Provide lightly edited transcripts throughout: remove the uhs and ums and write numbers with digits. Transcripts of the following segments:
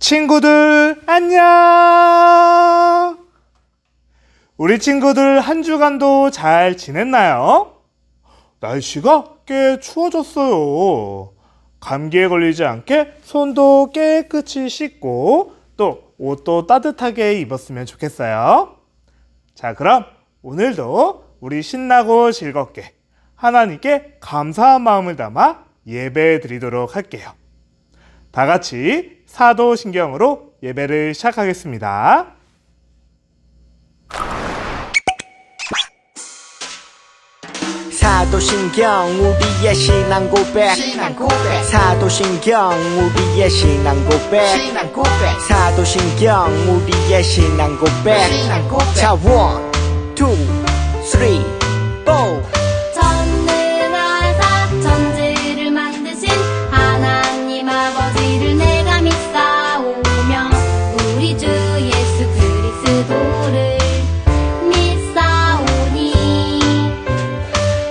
친구들 안녕! 우리 친구들 한 주간도 잘 지냈나요? 날씨가 꽤 추워졌어요. 감기에 걸리지 않게 손도 깨끗이 씻고 또 옷도 따뜻하게 입었으면 좋겠어요. 자, 그럼 오늘도 우리 신나고 즐겁게 하나님께 감사한 마음을 담아 예배 드리도록 할게요. 다 같이 사도신경으로 예배를 시작하겠습니다. 사도신경 우리의 신앙 고백 사도신경 우리의 신앙 고백 사도신경 우리의 신앙 고백 자, 1, 2, 3, 4 전능하사 천지를 만드신 하나님 아버지를 내가 믿사오며 우리 주 예수 그리스도를 믿사오니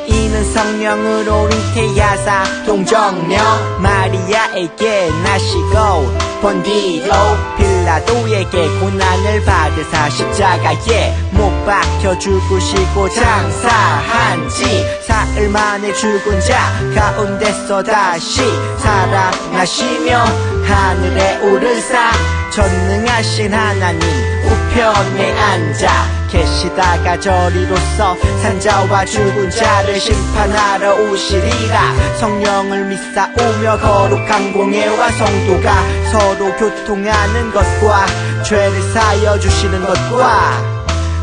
이는 성령으로 잉태하사 동정녀 마리아에게 나시고 본디로 빌라도에게 고난을 받으사 십자가에 못 박혀 죽으시고 장사한 지 사흘 만에 죽은 자 가운데서 다시 살아나시며 하늘에 오르사 전능하신 하나님 우편에 앉아 계시다가 저리로서 산자와 죽은 자를 심판하러 오시리라. 성령을 믿사오며 거룩한 공예와 성도가 서로 교통하는 것과 죄를 사여 주시는 것과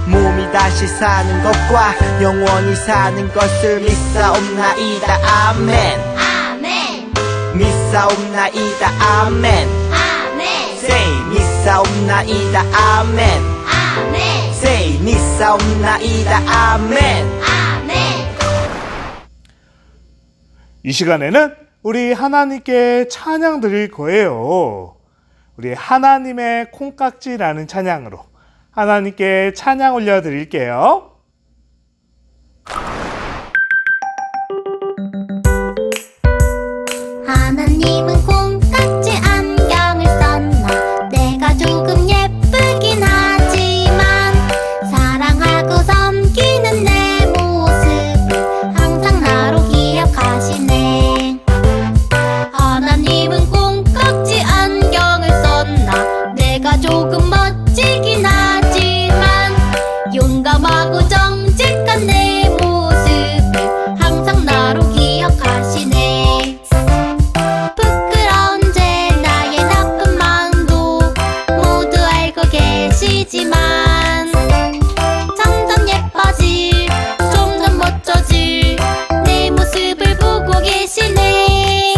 몸이 다시 사는 것과 영원히 사는 것을 믿사옵나이다. 아멘. 아멘 믿사옵나이다. 아멘. 아멘 Say 믿사옵나이다. 아멘. 아멘 Say 믿사옵나이다. 아멘. 아멘. 이 시간에는 우리 하나님께 찬양 드릴 거예요. 우리 하나님의 콩깍지라는 찬양으로 하나님께 찬양 올려드릴게요. 하나님은 콩깍지 안경을 썼나 내가 조금 예쁘긴 하지만 사랑하고 섬기는 내 모습을 항상 나로 기억하시네. 하나님은 콩깍지 안경을 썼나 내가 조금 멋지긴 하지만 용감하고 정직한 내 모습을 항상 나로 기억하시네. 부끄러운 죄 나의 나쁜 마음도 모두 알고 계시지만 점점 예뻐질 좀 더 멋져질 내 모습을 보고 계시네.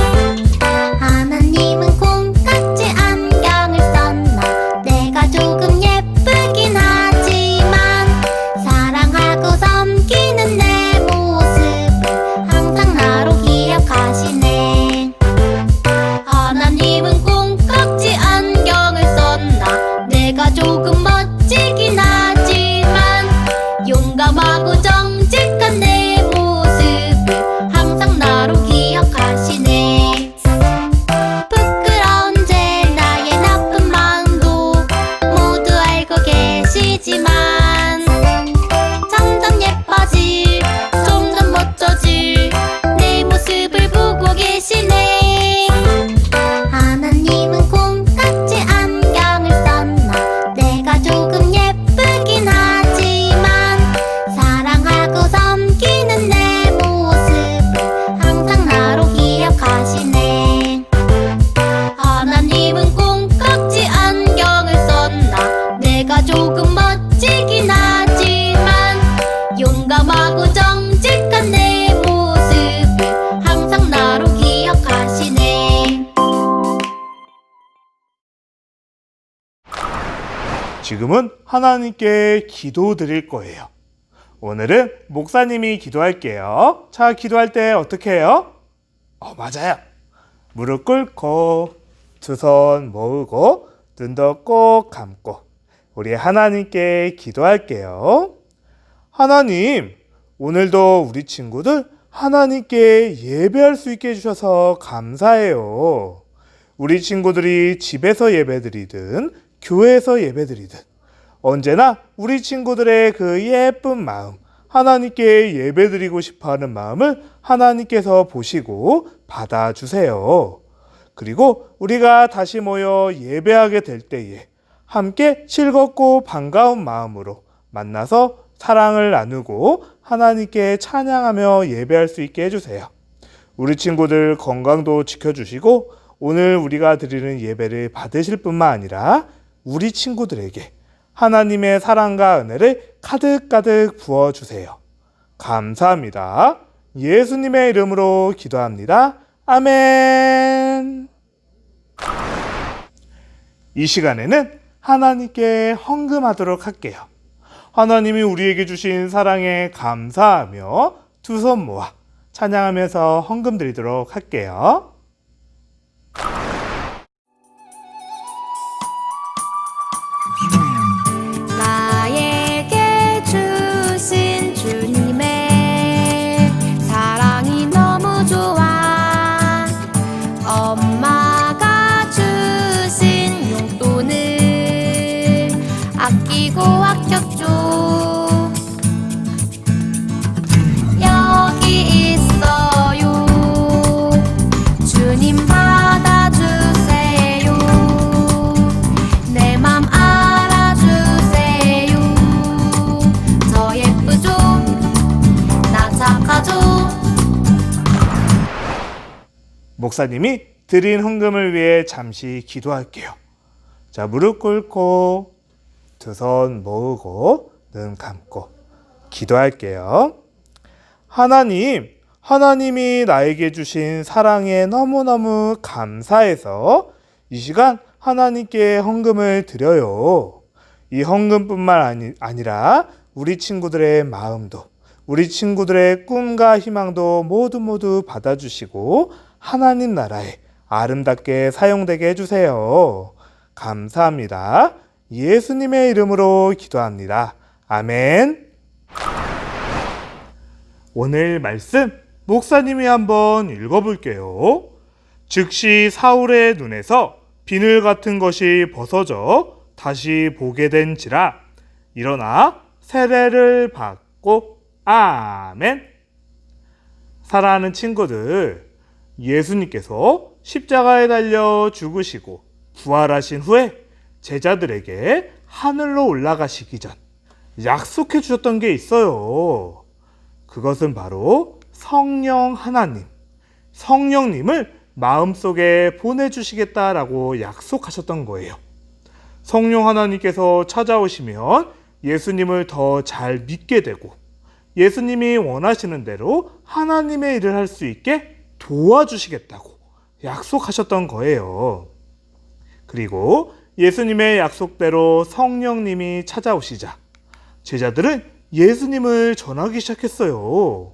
하나님은 콩깍지 안경을 썼나 내가 조금 예쁘긴 하지만 사랑하고 섬기는 내 모습을 항상 나로 기억하시네. 하나님은 콩깍지 안경을 썼나 내가 조금 멋지긴 하지만 용감하고 정직한 내 모습을 항상 나로 기억하시네. 부끄러운 죄 나의 나쁜 마음도 모두 알고 계시지만 점점 예뻐질 좀 더 멋져질 내 모습을 보고 계시네. 하나님은 콩깍지 안경을 썼나 내가 조금 예쁘긴 하지만 사랑하고 섬기는 내 모습을 항상 나로 기억하시네. 하나님은 콩깍지 안경을 썼나 내가 조금 멋지긴 하지만 용감하고 정직한 내 모습을 항상 나로 기억하시네. 지금은 하나님께 기도 드릴 거예요. 오늘은 목사님이 기도할게요. 자, 기도할 때 어떻게 해요? 맞아요. 무릎 꿇고 두 손 모으고 눈도 꼭 감고 우리 하나님께 기도할게요. 하나님, 오늘도 우리 친구들 하나님께 예배할 수 있게 해주셔서 감사해요. 우리 친구들이 집에서 예배드리든 교회에서 예배드리든 언제나 우리 친구들의 그 예쁜 마음, 하나님께 예배드리고 싶어하는 마음을 하나님께서 보시고 받아주세요. 그리고 우리가 다시 모여 예배하게 될 때에 함께 즐겁고 반가운 마음으로 만나서 사랑을 나누고 하나님께 찬양하며 예배할 수 있게 해주세요. 우리 친구들 건강도 지켜주시고 오늘 우리가 드리는 예배를 받으실 뿐만 아니라 우리 친구들에게 하나님의 사랑과 은혜를 가득가득 부어주세요. 감사합니다. 예수님의 이름으로 기도합니다. 아멘. 이 시간에는 하나님께 헌금하도록 할게요. 하나님이 우리에게 주신 사랑에 감사하며 두 손 모아 찬양하면서 헌금 드리도록 할게요. 나에게 주신 주님의 사랑이 너무 좋아. 엄마가 주신 용돈을 아끼고 아꼈죠. 여기 있어요. 주님 받아주세요. 내 맘 알아주세요. 저 예쁘죠? 나 착하죠? 목사님이 드린 헌금을 위해 잠시 기도할게요. 자, 무릎 꿇고 두 손 모으고 눈 감고 기도할게요. 하나님이 나에게 주신 사랑에 너무너무 감사해서 이 시간 하나님께 헌금을 드려요. 이 헌금뿐만 아니라 우리 친구들의 마음도, 우리 친구들의 꿈과 희망도 모두 받아주시고 하나님 나라에 아름답게 사용되게 해주세요. 감사합니다. 예수님의 이름으로 기도합니다. 아멘. 오늘 말씀 목사님이 한번 읽어볼게요. 즉시 사울의 눈에서 비늘 같은 것이 벗어져 다시 보게 된지라. 일어나 세례를 받고 아멘. 사랑하는 친구들, 예수님께서 십자가에 달려 죽으시고 부활하신 후에 제자들에게 하늘로 올라가시기 전 약속해 주셨던 게 있어요. 그것은 바로 성령 하나님, 성령님을 마음속에 보내주시겠다라고 약속하셨던 거예요. 성령 하나님께서 찾아오시면 예수님을 더 잘 믿게 되고 예수님이 원하시는 대로 하나님의 일을 할 수 있게 도와주시겠다고 약속하셨던 거예요. 그리고 예수님의 약속대로 성령님이 찾아오시자 제자들은 예수님을 전하기 시작했어요.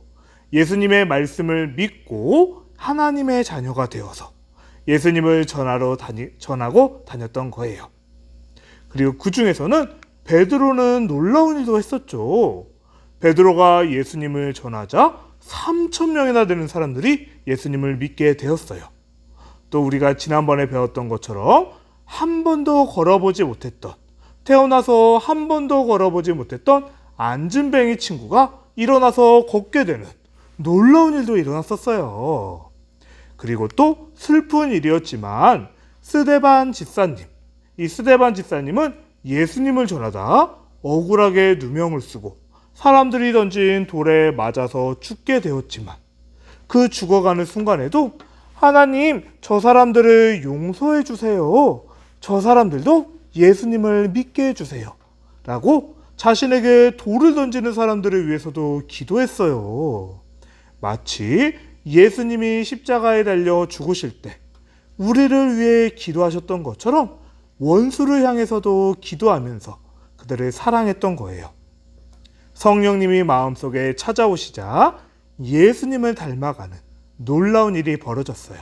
예수님의 말씀을 믿고 하나님의 자녀가 되어서 예수님을 전하고 다녔던 거예요. 그리고 그 중에서는 베드로는 놀라운 일도 했었죠. 베드로가 예수님을 전하자 3,000명이나 되는 사람들이 예수님을 믿게 되었어요. 또 우리가 지난번에 배웠던 것처럼 한 번도 걸어보지 못했던, 태어나서 한 번도 걸어보지 못했던 안진뱅이 친구가 일어나서 걷게 되는 놀라운 일도 일어났었어요. 그리고 또 슬픈 일이었지만 스데반 집사님, 이 스데반 집사님은 예수님을 전하다 억울하게 누명을 쓰고 사람들이 던진 돌에 맞아서 죽게 되었지만 그 죽어가는 순간에도 하나님, 저 사람들을 용서해 주세요. 저 사람들도 예수님을 믿게 해주세요. 라고 자신에게 돌을 던지는 사람들을 위해서도 기도했어요. 마치 예수님이 십자가에 달려 죽으실 때 우리를 위해 기도하셨던 것처럼 원수를 향해서도 기도하면서 그들을 사랑했던 거예요. 성령님이 마음속에 찾아오시자 예수님을 닮아가는 놀라운 일이 벌어졌어요.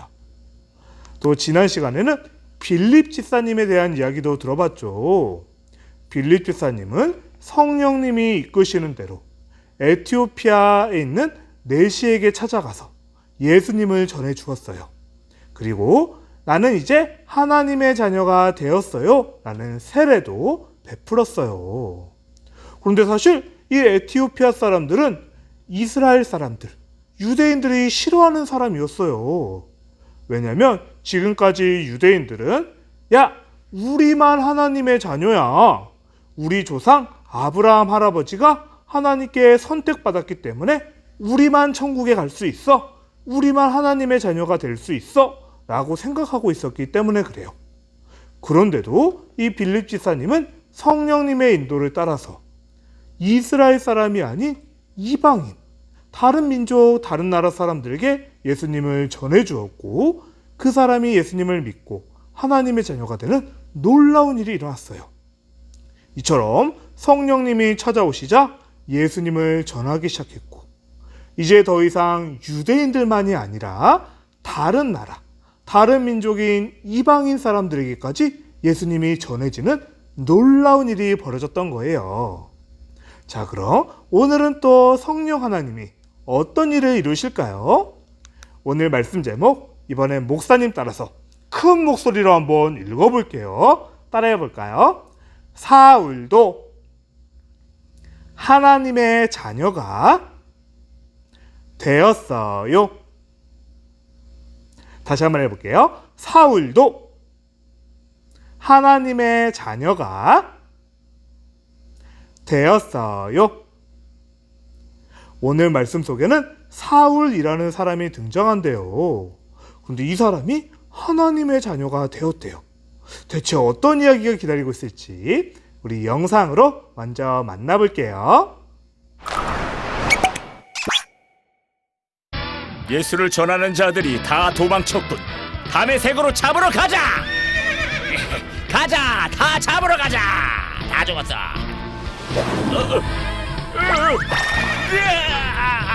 또 지난 시간에는 빌립 집사님에 대한 이야기도 들어봤죠. 빌립 집사님은 성령님이 이끄시는 대로 에티오피아에 있는 내시에게 찾아가서 예수님을 전해 주었어요. 그리고 나는 이제 하나님의 자녀가 되었어요 라는 세례도 베풀었어요. 그런데 사실 이 에티오피아 사람들은 이스라엘 사람들, 유대인들이 싫어하는 사람이었어요. 왜냐면 지금까지 유대인들은 야, 우리만 하나님의 자녀야. 우리 조상 아브라함 할아버지가 하나님께 선택받았기 때문에 우리만 천국에 갈 수 있어. 우리만 하나님의 자녀가 될 수 있어. 라고 생각하고 있었기 때문에 그래요. 그런데도 이 빌립 지사님은 성령님의 인도를 따라서 이스라엘 사람이 아닌 이방인, 다른 민족, 다른 나라 사람들에게 예수님을 전해주었고 그 사람이 예수님을 믿고 하나님의 자녀가 되는 놀라운 일이 일어났어요. 이처럼 성령님이 찾아오시자 예수님을 전하기 시작했고 이제 더 이상 유대인들만이 아니라 다른 나라, 다른 민족인 이방인 사람들에게까지 예수님이 전해지는 놀라운 일이 벌어졌던 거예요. 자, 그럼 오늘은 또 성령 하나님이 어떤 일을 이루실까요? 오늘 말씀 제목 이번엔 목사님 따라서 큰 목소리로 한번 읽어볼게요. 따라해 볼까요? 사울도 하나님의 자녀가 되었어요. 다시 한번 해볼게요. 사울도 하나님의 자녀가 되었어요. 오늘 말씀 속에는 사울이라는 사람이 등장한대요. 그런데 이 사람이 하나님의 자녀가 되었대요. 대체 어떤 이야기가 기다리고 있을지 우리 영상으로 먼저 만나볼게요. 예수를 전하는 자들이 다 도망쳤군. 담의 색으로 잡으러 가자. 가자, 다 잡으러 가자. 다 죽었어.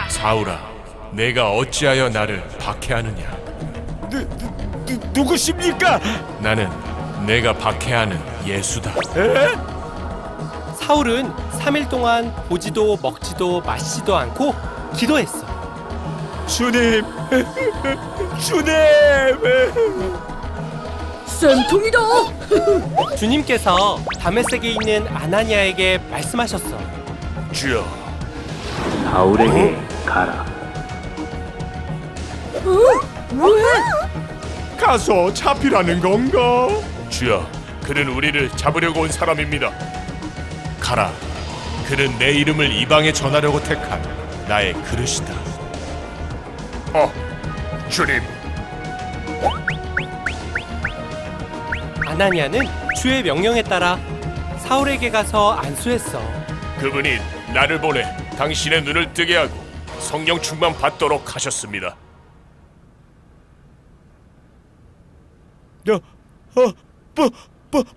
사울아, 내가 어찌하여 나를 박해하느냐? 누구십니까? 나는 내가 박해하는 예수다. 사울은 3일 동안 보지도 먹지도 마시지도 않고 기도했어. 주님, 주님. 주님께서 다메섹에 있는 아나니아에게 말씀하셨어. 주여, 바울에게 가라. 가서 잡히라는 건가? 주여, 그는 우리를 잡으려고 온 사람입니다. 가라. 그는 내 이름을 이방에 전하려고 택한 나의 그릇이다. 주님. 아나니아는 주의 명령에 따라 사울에게 가서 안수했어. 그분이 나를 보내 당신의 눈을 뜨게 하고 성령 충만 받도록 하셨습니다.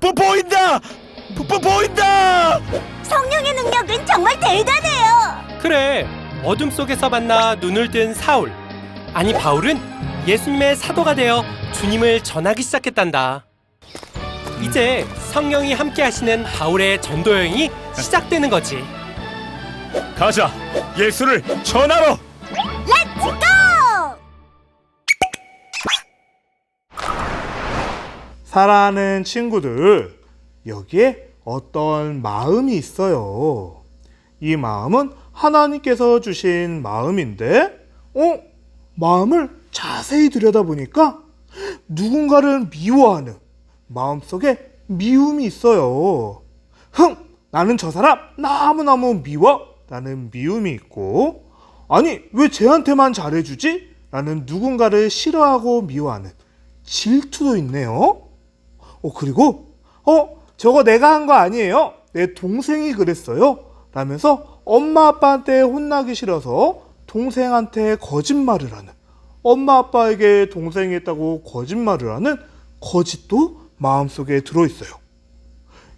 보인다! 보인다! 성령의 능력은 정말 대단해요. 그래, 어둠 속에서 만나 눈을 뜬 사울, 아니 바울은 예수님의 사도가 되어 주님을 전하기 시작했단다. 이제 성령이 함께 하시는 바울의 전도 여행이 시작되는 거지. 가자, 예수를 전하러. 렛츠고! 사랑하는 친구들, 여기에 어떤 마음이 있어요. 이 마음은 하나님께서 주신 마음인데, 마음을 자세히 들여다보니까 누군가를 미워하는 마음속에 미움이 있어요. 나는 저 사람 너무너무 미워 라는 미움이 있고, 아니 왜 쟤한테만 잘해주지? 라는 누군가를 싫어하고 미워하는 질투도 있네요. 그리고 저거 내가 한 거 아니에요. 내 동생이 그랬어요. 라면서 엄마 아빠한테 혼나기 싫어서 동생한테 거짓말을 하는, 엄마 아빠에게 동생이 했다고 거짓말을 하는 거짓도 마음속에 들어있어요.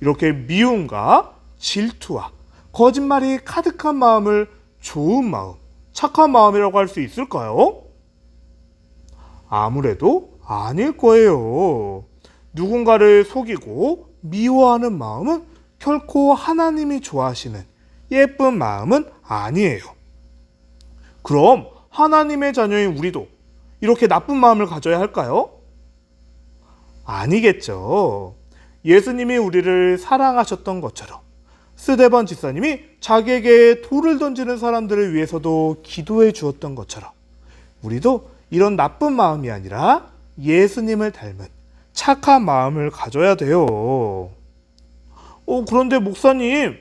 이렇게 미움과 질투와 거짓말이 가득한 마음을 좋은 마음, 착한 마음이라고 할 수 있을까요? 아무래도 아닐 거예요. 누군가를 속이고 미워하는 마음은 결코 하나님이 좋아하시는 예쁜 마음은 아니에요. 그럼 하나님의 자녀인 우리도 이렇게 나쁜 마음을 가져야 할까요? 아니겠죠. 예수님이 우리를 사랑하셨던 것처럼 스데반 집사님이 자기에게 돌을 던지는 사람들을 위해서도 기도해 주었던 것처럼 우리도 이런 나쁜 마음이 아니라 예수님을 닮은 착한 마음을 가져야 돼요. 그런데 목사님,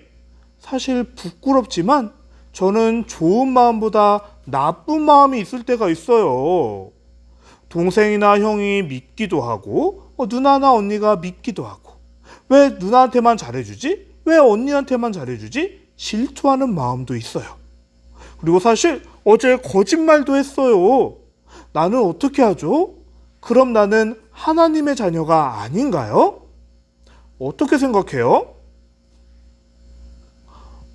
사실 부끄럽지만 저는 좋은 마음보다 나쁜 마음이 있을 때가 있어요. 동생이나 형이 믿기도 하고 누나나 언니가 믿기도 하고 왜 누나한테만 잘해주지? 왜 언니한테만 잘해주지? 질투하는 마음도 있어요. 그리고 사실 어제 거짓말도 했어요. 나는 어떻게 하죠? 그럼 나는 하나님의 자녀가 아닌가요? 어떻게 생각해요?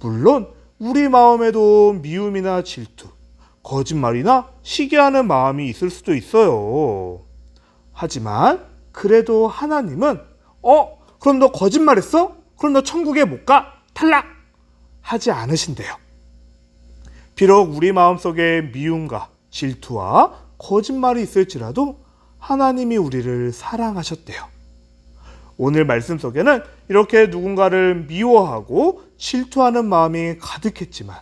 물론 우리 마음에도 미움이나 질투, 거짓말이나 시기하는 마음이 있을 수도 있어요. 하지만 그래도 하나님은 그럼 너 거짓말했어? 그럼 너 천국에 못 가? 탈락! 하지 않으신대요. 비록 우리 마음속에 미움과 질투와 거짓말이 있을지라도 하나님이 우리를 사랑하셨대요. 오늘 말씀 속에는 이렇게 누군가를 미워하고 질투하는 마음이 가득했지만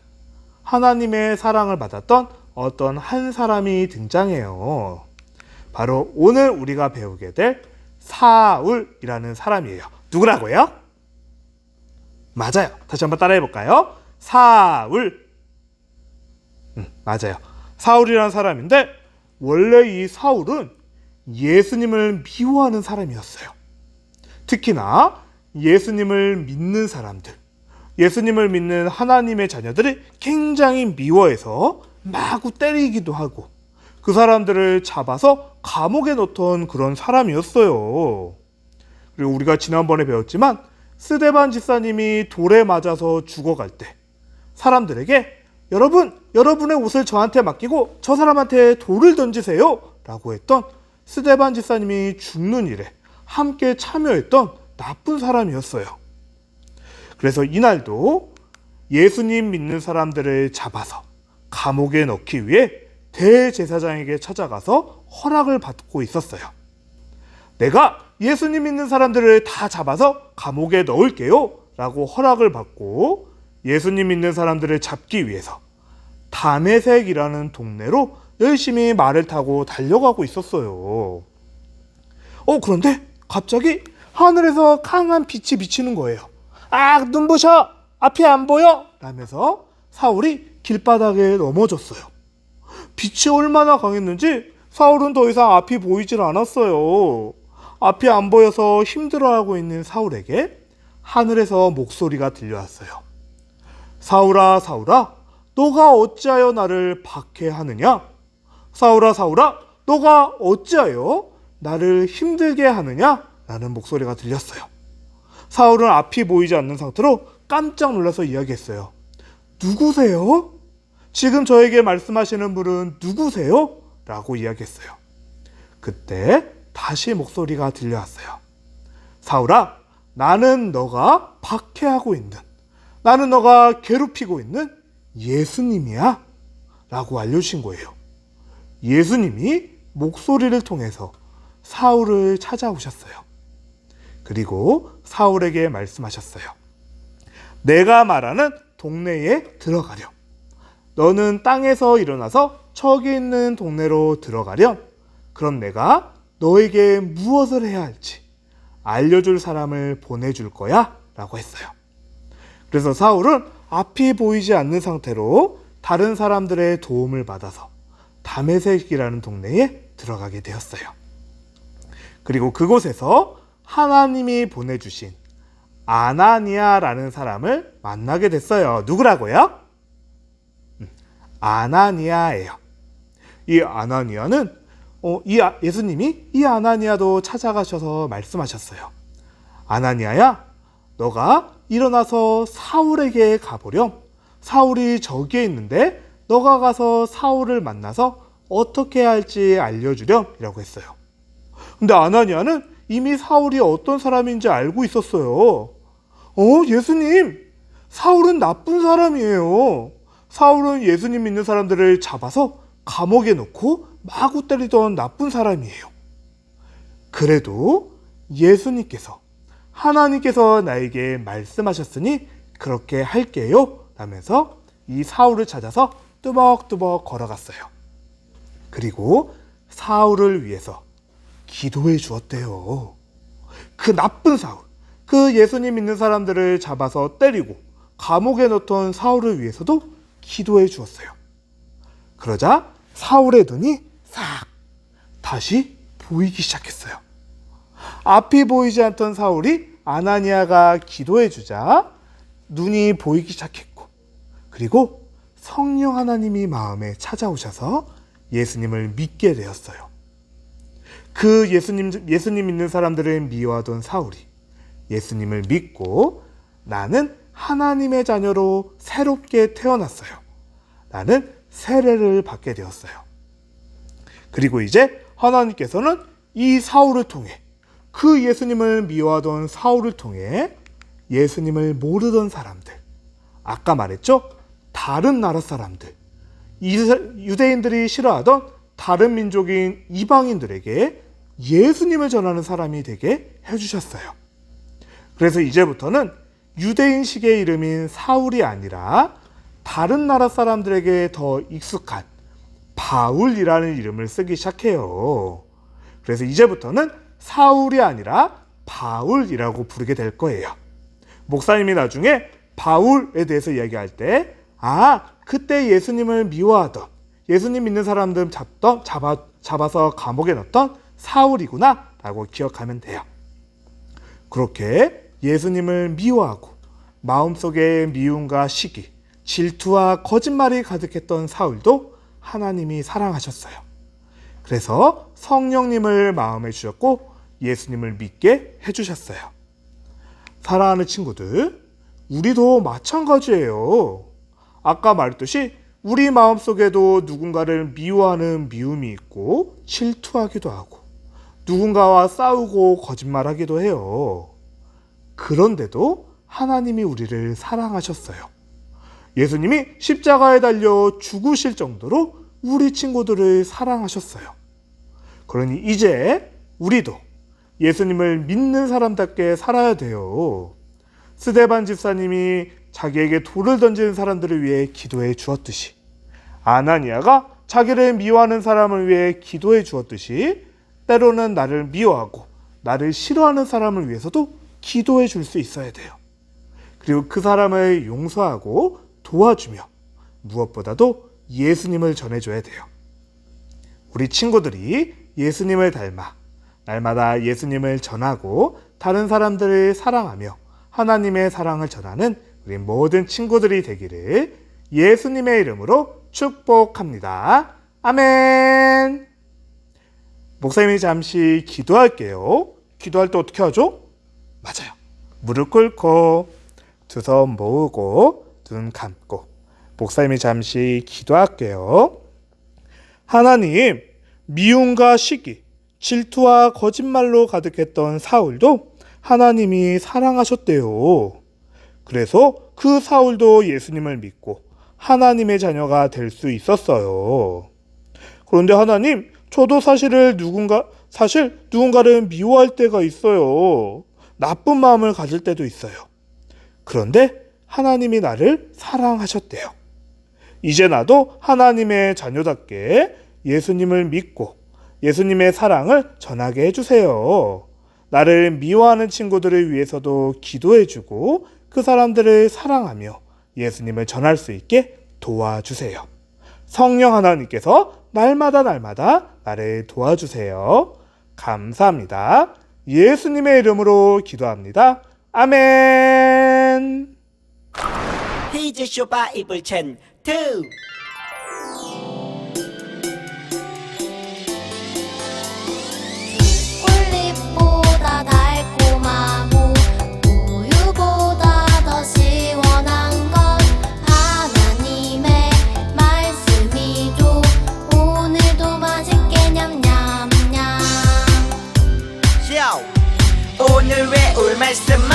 하나님의 사랑을 받았던 어떤 한 사람이 등장해요. 바로 오늘 우리가 배우게 될 사울이라는 사람이에요. 누구라고요? 맞아요. 다시 한번 따라해 볼까요? 사울. 맞아요. 사울이라는 사람인데 원래 이 사울은 예수님을 미워하는 사람이었어요. 특히나 예수님을 믿는 사람들, 예수님을 믿는 하나님의 자녀들이 굉장히 미워해서 마구 때리기도 하고 그 사람들을 잡아서 감옥에 넣던 그런 사람이었어요. 그리고 우리가 지난번에 배웠지만 스데반 집사님이 돌에 맞아서 죽어갈 때 사람들에게 여러분의 옷을 저한테 맡기고 저 사람한테 돌을 던지세요 라고 했던 스데반 집사님이 죽는 일에 함께 참여했던 나쁜 사람이었어요. 그래서 이날도 예수님 믿는 사람들을 잡아서 감옥에 넣기 위해 대제사장에게 찾아가서 허락을 받고 있었어요. 내가 예수님 믿는 사람들을 다 잡아서 감옥에 넣을게요 라고 허락을 받고 예수님 믿는 사람들을 잡기 위해서 다메섹이라는 동네로 열심히 말을 타고 달려가고 있었어요. 그런데 갑자기 하늘에서 강한 빛이 비치는 거예요. 눈부셔! 앞이 안 보여! 라면서 사울이 길바닥에 넘어졌어요. 빛이 얼마나 강했는지 사울은 더 이상 앞이 보이질 않았어요. 앞이 안 보여서 힘들어하고 있는 사울에게 하늘에서 목소리가 들려왔어요. 사울아, 사울아, 너가 어찌하여 나를 박해하느냐? 사울아, 사울아, 너가 어찌하여 나를 힘들게 하느냐? 라는 목소리가 들렸어요. 사울은 앞이 보이지 않는 상태로 깜짝 놀라서 이야기했어요. 누구세요? 지금 저에게 말씀하시는 분은 누구세요? 라고 이야기했어요. 그때 다시 목소리가 들려왔어요. 사울아, 나는 너가 박해하고 있는, 나는 너가 괴롭히고 있는 예수님이야 라고 알려주신 거예요. 예수님이 목소리를 통해서 사울을 찾아오셨어요. 그리고 사울에게 말씀하셨어요. 내가 말하는 동네에 들어가렴. 너는 땅에서 일어나서 저기 있는 동네로 들어가렴. 그럼 내가 너에게 무엇을 해야 할지 알려줄 사람을 보내줄 거야 라고 했어요. 그래서 사울은 앞이 보이지 않는 상태로 다른 사람들의 도움을 받아서 다메섹이라는 동네에 들어가게 되었어요. 그리고 그곳에서 하나님이 보내주신 아나니아라는 사람을 만나게 됐어요. 누구라고요? 아나니아예요. 이 아나니아는 예수님이 이 아나니아도 찾아가셔서 말씀하셨어요. 아나니아야, 너가 일어나서 사울에게 가보렴. 사울이 저기에 있는데 너가 가서 사울을 만나서 어떻게 해야 할지 알려주렴 이라고 했어요. 근데 아나니아는 이미 사울이 어떤 사람인지 알고 있었어요. 예수님, 사울은 나쁜 사람이에요. 사울은 예수님 믿는 사람들을 잡아서 감옥에 넣고 마구 때리던 나쁜 사람이에요. 그래도 예수님께서 하나님께서 나에게 말씀하셨으니 그렇게 할게요 라면서 이 사울을 찾아서 뚜벅뚜벅 걸어갔어요. 그리고 사울을 위해서 기도해 주었대요. 그 나쁜 사울, 그 예수님 믿는 사람들을 잡아서 때리고 감옥에 넣던 사울을 위해서도 기도해 주었어요. 그러자 사울의 눈이 싹 다시 보이기 시작했어요. 앞이 보이지 않던 사울이 아나니아가 기도해 주자 눈이 보이기 시작했고, 그리고 성령 하나님이 마음에 찾아오셔서 예수님을 믿게 되었어요. 그 예수님 믿는 사람들을 미워하던 사울이 예수님을 믿고 나는 하나님의 자녀로 새롭게 태어났어요. 나는 세례를 받게 되었어요. 그리고 이제 하나님께서는 이 사울을 통해, 그 예수님을 미워하던 사울을 통해 예수님을 모르던 사람들, 아까 말했죠? 다른 나라 사람들, 유대인들이 싫어하던 다른 민족인 이방인들에게 예수님을 전하는 사람이 되게 해주셨어요. 그래서 이제부터는 유대인식의 이름인 사울이 아니라 다른 나라 사람들에게 더 익숙한 바울이라는 이름을 쓰기 시작해요. 그래서 이제부터는 사울이 아니라 바울이라고 부르게 될 거예요. 목사님이 나중에 바울에 대해서 이야기할 때, 그때 예수님을 미워하던, 예수님 믿는 사람들 잡아서 감옥에 넣었던 사울이구나 라고 기억하면 돼요. 그렇게 예수님을 미워하고 마음속에 미움과 시기, 질투와 거짓말이 가득했던 사울도 하나님이 사랑하셨어요. 그래서 성령님을 마음에 주셨고 예수님을 믿게 해주셨어요. 사랑하는 친구들, 우리도 마찬가지예요. 아까 말했듯이 우리 마음속에도 누군가를 미워하는 미움이 있고 질투하기도 하고 누군가와 싸우고 거짓말하기도 해요. 그런데도 하나님이 우리를 사랑하셨어요. 예수님이 십자가에 달려 죽으실 정도로 우리 친구들을 사랑하셨어요. 그러니 이제 우리도 예수님을 믿는 사람답게 살아야 돼요. 스데반 집사님이 자기에게 돌을 던지는 사람들을 위해 기도해 주었듯이, 아나니아가 자기를 미워하는 사람을 위해 기도해 주었듯이, 때로는 나를 미워하고 나를 싫어하는 사람을 위해서도 기도해 줄 수 있어야 돼요. 그리고 그 사람을 용서하고 도와주며 무엇보다도 예수님을 전해줘야 돼요. 우리 친구들이 예수님을 닮아 날마다 예수님을 전하고 다른 사람들을 사랑하며 하나님의 사랑을 전하는 우리 모든 친구들이 되기를 예수님의 이름으로 축복합니다. 아멘. 목사님이 잠시 기도할게요. 기도할 때 어떻게 하죠? 맞아요. 무릎 꿇고 두 손 모으고 눈 감고 목사님이 잠시 기도할게요. 하나님, 미움과 시기, 질투와 거짓말로 가득했던 사울도 하나님이 사랑하셨대요. 그래서 그 사울도 예수님을 믿고 하나님의 자녀가 될 수 있었어요. 그런데 하나님, 저도 사실 누군가를 미워할 때가 있어요. 나쁜 마음을 가질 때도 있어요. 그런데 하나님이 나를 사랑하셨대요. 이제 나도 하나님의 자녀답게 예수님을 믿고 예수님의 사랑을 전하게 해주세요. 나를 미워하는 친구들을 위해서도 기도해주고 그 사람들을 사랑하며 예수님을 전할 수 있게 도와주세요. 성령 하나님께서 날마다 나를 도와주세요. 감사합니다. 예수님의 이름으로 기도합니다. 아멘. Here's your Bible 2. 꿀잎보다 달콤하고 우유보다 더 시원한 건 하나님의 말씀이죠. 오늘도 맛있게 냠냠냠. 오늘 외울 말씀은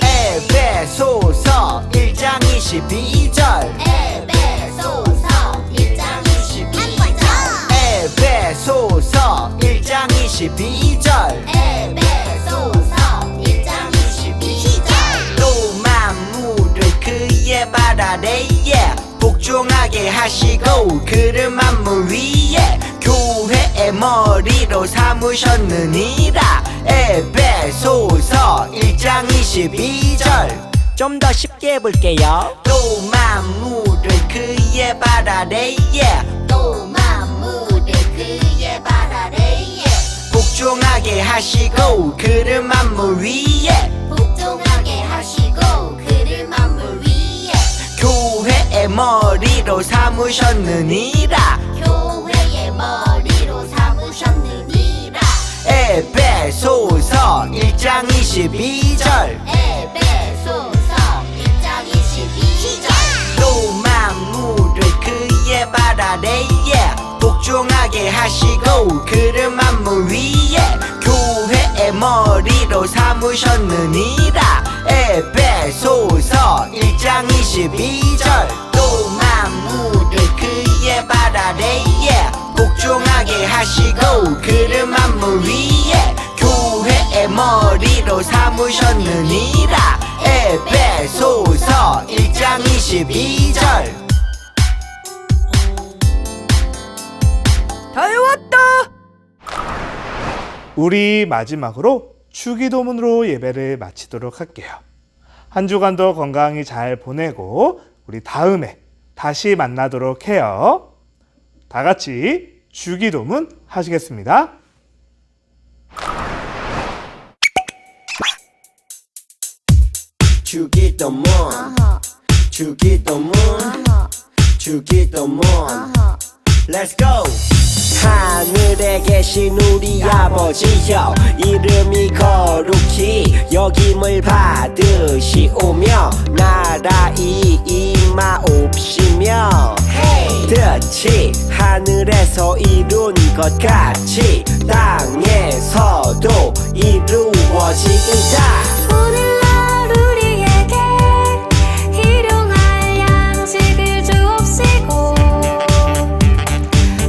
에베소서 1장 22절. 에베소서 1장 22절. 에베소서 1장 22절. 에베소서 아래에 복종하게 하시고 그를 만물 위에 교회의 머리로 삼으셨느니라. 에베소서 1장 22절. 좀 더 쉽게 해볼게요. 또 만물을 그의 발 아래에 또 만물을 그의 발 아래에 복종하게 하시고 그를 만물 위에 복종하게 하시고 그를 만물 위에 교회의 머리로 삼으셨느니라. 교회의 머리로 삼으셨느니라. 에베소서 1장 22절. 에베소서 1장 22절. 또 만물을 그의 발 아래에 복종하게 하시고 그를 만물 위에 교회의 머리로 삼으셨느니라. 에베소서 1장 22절. 또 만물을 그의 발 아래에 복종하게 하시고 그를 만물 위에 교회의 머리로 삼으셨느니라. 에베소서 1장 22절. 우리 마지막으로 주기도문으로 예배를 마치도록 할게요. 한 주간도 건강히 잘 보내고 우리 다음에 다시 만나도록 해요. 다 같이 주기도문 하시겠습니다. 주기도문 주기도문 주기도문 Let's go! 하늘에 계신 우리 아버지여 이름이 거룩히 여김을 받으시오며 나라이 임하옵시며 뜻이 하늘에서 이룬 것 같이 땅에서도 이루어지이다. 오늘날 우리에게 일용할 양식을 주옵시고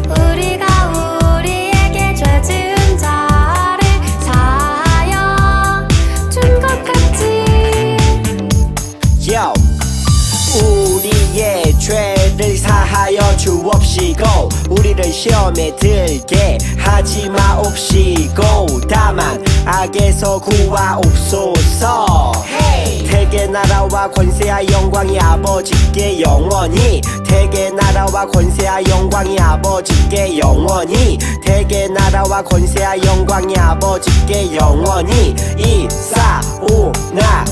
우리가 우리에게 죄 지은 자를 사하여 준 것 같이 Yo. 우리의 죄를 사하여 주옵시고 우리를 시험에 들게 하지 마옵시고 다만 악에서 구하옵소서. 대개 나라와 권세와 영광이 아버지께 영원히 대개 나라와 권세와 영광이 아버지께 영원히 대개 나라와 권세와 영광이 아버지께 영원히 이사오나